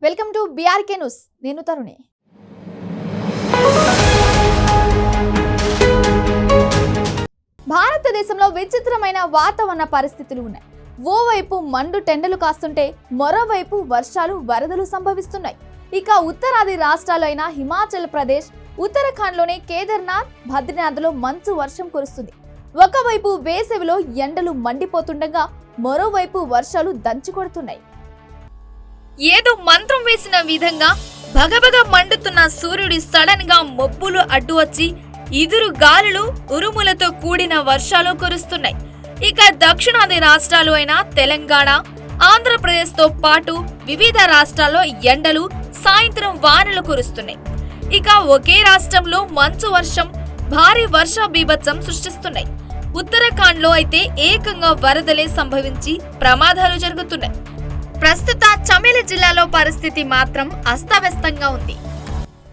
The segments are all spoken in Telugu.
Welcome to BRK news. నేను తరుణి. భారతదేశంలో విచిత్రమైన వాతావరణ పరిస్థితులు ఉన్నాయి. ఓవైపు మండు టెండలు కాస్తుంటే మరోవైపు వర్షాలు వరదలు సంభవిస్తున్నాయి. ఇక ఉత్తరాది రాష్ట్రాలైన హిమాచల్ ప్రదేశ్, ఉత్తరాఖండ్లోని కేదార్నాథ్, బద్రీనాథ్లో మంచు వర్షం కురుస్తుంది. ఒకవైపు వేసవిలో ఎండలు మండిపోతుండగా మరోవైపు వర్షాలు దంచుకొడుతున్నాయి. ఏదో మంత్రం వేసిన విధంగా భగభగ మండుతున్న సూర్యుడి సడన్ గా మబ్బులు అడ్డు వచ్చి ఇదురు గాలులు ఉరుములతో కూడిన వర్షాలు కురుస్తున్నాయి. ఇక దక్షిణాది రాష్ట్రాలు అయిన తెలంగాణ, ఆంధ్రప్రదేశ్ తో పాటు వివిధ రాష్ట్రాల్లో ఎండలు, సాయంత్రం వానలు కురుస్తున్నాయి. ఇక ఒకే రాష్ట్రంలో మంచు వర్షం, భారీ వర్ష బీభత్సం సృష్టిస్తున్నాయి. ఉత్తరాఖండ్ లో అయితే ఏకంగా వరదలే సంభవించి ప్రమాదాలు జరుగుతున్నాయి. ప్రస్తుత చమేలి జిల్లాలో పరిస్థితి మాత్రం అస్తవ్యస్తంగా ఉంది.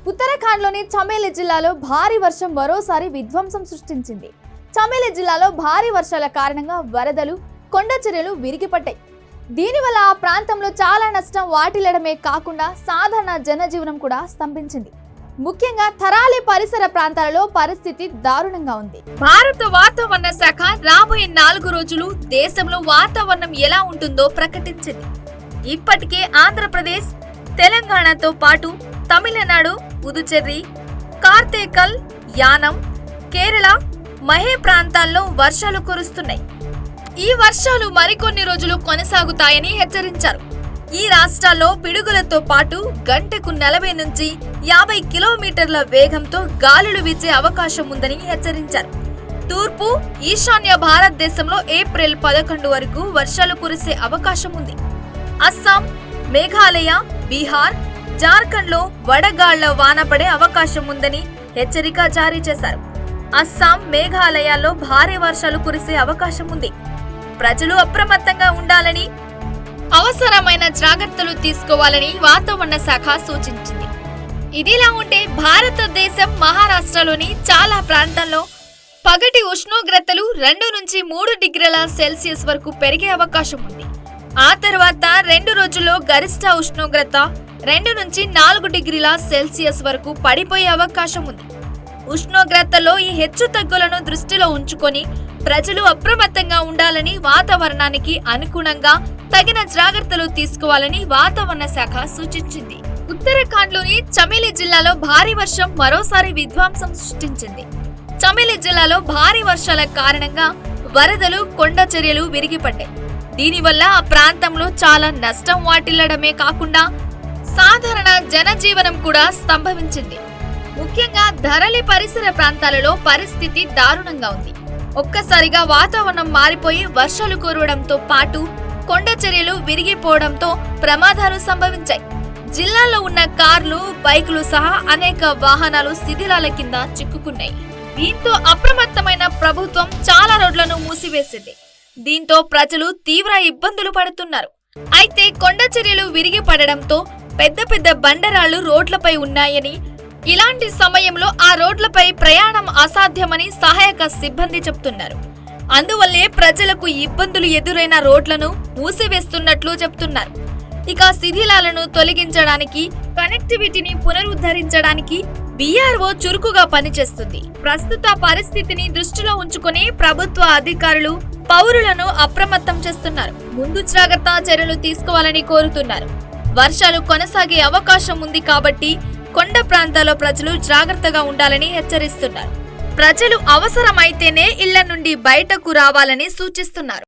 ఉత్తరాఖండ్లోని చమేలి జిల్లాలో భారీ వర్షం మరోసారి విధ్వంసం సృష్టించింది. చమేలి జిల్లాలో భారీ వర్షాల కారణంగా వరదలు, కొండ చర్యలు విరిగిపడ్డాయి. దీనివల్ల ఆ ప్రాంతంలో చాలా నష్టం వాటిల్లడమే కాకుండా సాధారణ జనజీవనం కూడా స్తంభించింది. ముఖ్యంగా థరాలి పరిసర ప్రాంతాలలో పరిస్థితి దారుణంగా ఉంది. భారత వాతావరణ శాఖ రాబోయే 4 రోజులు దేశంలో వాతావరణం ఎలా ఉంటుందో ప్రకటించింది. ఇప్పటికే ఆంధ్రప్రదేశ్, తెలంగాణతో పాటు తమిళనాడు, పుదుచ్చేరి, కార్తేకల్, యానం, కేరళ, మహే ప్రాంతాల్లో వర్షాలు కురుస్తున్నాయి. ఈ వర్షాలు మరికొన్ని రోజులు కొనసాగుతాయని హెచ్చరించారు. ఈ రాష్ట్రాల్లో పిడుగులతో పాటు గంటకు 40 నుంచి 50 కిలోమీటర్ల వేగంతో గాలులు వీచే అవకాశం ఉందని హెచ్చరించారు. తూర్పు, ఈశాన్య భారతదేశంలో ఏప్రిల్ 11 వరకు వర్షాలు కురిసే అవకాశం ఉంది. అస్సాం, మేఘాలయ, బీహార్, జార్ఖండ్ లో వడగాళ్ల వాన పడే అవకాశం ఉందని హెచ్చరిక జారీ చేశారు. అస్సాం, మేఘాలయాల్లో భారీ వర్షాలు కురిసే అవకాశం ఉంది. ప్రజలు అప్రమత్తంగా ఉండాలని, అవసరమైన జాగ్రత్తలు తీసుకోవాలని వాతావరణ శాఖ సూచించింది. ఇదిలా ఉంటే భారతదేశం మహారాష్ట్రలోని చాలా ప్రాంతాల్లో పగటి ఉష్ణోగ్రతలు 2 నుంచి 3 డిగ్రీల సెల్సియస్ వరకు పెరిగే అవకాశం ఉంది. ఆ తర్వాత 2 రోజుల్లో గరిష్ట ఉష్ణోగ్రత 2 నుంచి 4 డిగ్రీల సెల్సియస్ వరకు పడిపోయే అవకాశం ఉంది. ఉష్ణోగ్రతలో ఈ హెచ్చు తగ్గులను దృష్టిలో ఉంచుకొని ప్రజలు అప్రమత్తంగా ఉండాలని, వాతావరణానికి అనుగుణంగా తగిన జాగ్రత్తలు తీసుకోవాలని వాతావరణ శాఖ సూచించింది. ఉత్తరాఖండ్లోని చమేలి జిల్లాలో భారీ వర్షం మరోసారి విధ్వంసం సృష్టించింది. చమేలి జిల్లాలో భారీ వర్షాల కారణంగా వరదలు, కొండ చర్యలు విరిగిపడ్డాయి. దీనివల్ల ఆ ప్రాంతంలో చాలా నష్టం వాటిల్లడమే కాకుండా సాధారణ జనజీవనం కూడా స్తంభించింది. ముఖ్యంగా ధరలి పరిసర ప్రాంతాలలో పరిస్థితి దారుణంగా ఉంది. ఒక్కసారిగా వాతావరణం మారిపోయి వర్షాలు కురవడంతో పాటు కొండ చర్యలు విరిగిపోవడంతో ప్రమాదాలు సంభవించాయి. జిల్లాలో ఉన్న కార్లు, బైకులు సహా అనేక వాహనాలు శిథిలాల కింద చిక్కుకున్నాయి. దీంతో అప్రమత్తమైన ప్రభుత్వం చాలా రోడ్లను మూసివేసింది. దీంతో ప్రజలు తీవ్ర ఇబ్బందులు పడుతున్నారు. అయితే కొండ చర్యలు విరిగి పడడంతో పెద్ద పెద్ద బండరాళ్లు రోడ్లపై ఉన్నాయని, ఇలాంటి సమయంలో ఆ రోడ్లపై ప్రయాణం అసాధ్యమని సహాయక సిబ్బంది చెబుతున్నారు. అందువల్లే ప్రజలకు ఇబ్బందులు ఎదురైన రోడ్లను మూసివేస్తున్నట్లు చెబుతున్నారు. ఇక శిథిలాలను తొలగించడానికి, కనెక్టివిటీని పునరుద్ధరించడానికి బీఆర్ఓ చురుకుగా పనిచేస్తుంది. ప్రస్తుత పరిస్థితిని దృష్టిలో ఉంచుకుని ప్రభుత్వ అధికారులు పౌరులను అప్రమత్తం చేస్తున్నారు. ముందు జాగ్రత్త చర్యలు తీసుకోవాలని కోరుతున్నారు. వర్షాలు కొనసాగే అవకాశం ఉంది కాబట్టి కొండ ప్రాంతాల్లో ప్రజలు జాగ్రత్తగా ఉండాలని హెచ్చరిస్తున్నారు. ప్రజలు అవసరమైతేనే ఇళ్ల నుండి బయటకు రావాలని సూచిస్తున్నారు.